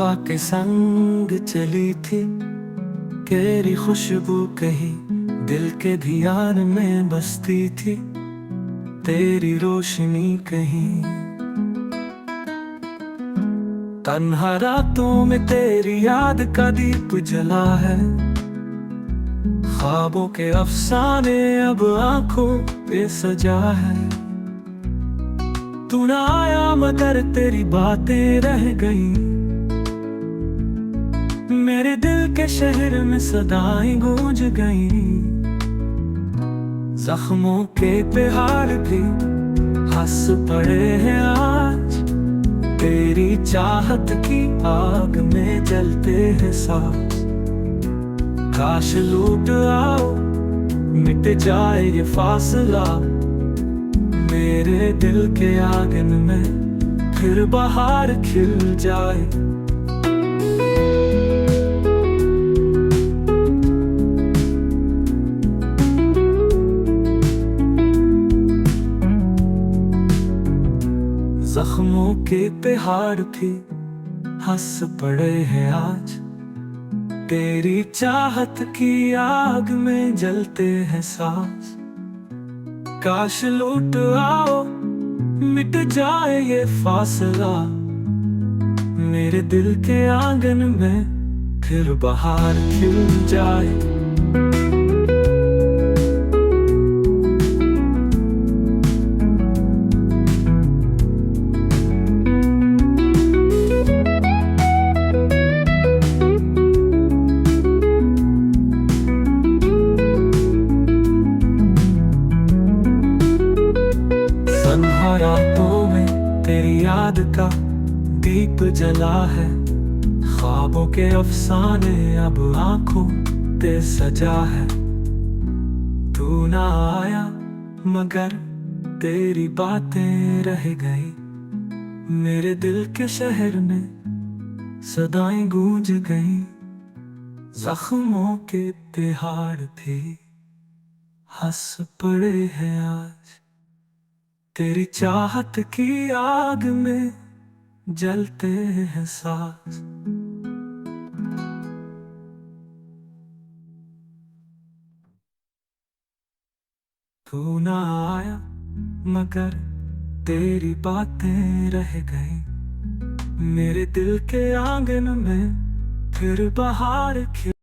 हवा के संग चली थी, तेरी खुशबू कहीं दिल के ध्यान में बसती थी, तेरी रोशनी कहीं तन्हा रातों में तेरी याद का दीप जला है। ख्वाबों के अफसाने अब आंखों पे सजा है। तू ना आया मगर तेरी बातें रह गई, मेरे दिल के शहर में सदाएं गूंज गई। जख्मों के पहाड़ भी हंस पड़े हैं आज, तेरी चाहत की आग में जलते हैं सांस। काश लूट आओ मिट जाए ये फासला, मेरे दिल के आंगन में फिर बहार खिल जाए। जख्मों के पहाड़ भी हंस पड़े हैं आज, तेरी चाहत की आग में जलते हैं सांस। काश लूट आओ मिट जाए ये फासला, मेरे दिल के आंगन में फिर बहार खिल जाए। तन्हा रातों में तेरी याद का दीप जला है। ख्वाबों के अफसाने अब आंखों पे सजा है। तू ना आया मगर तेरी बातें रह गई, मेरे दिल के शहर में सदाएं गूंज गई। जख्मों के पहाड़ भी हंस पड़े हैं आज, तेरी चाहत की आग में जलते हैं सांस। तू ना आया मगर तेरी बातें रह गई, मेरे दिल के आंगन में फिर बहार खिल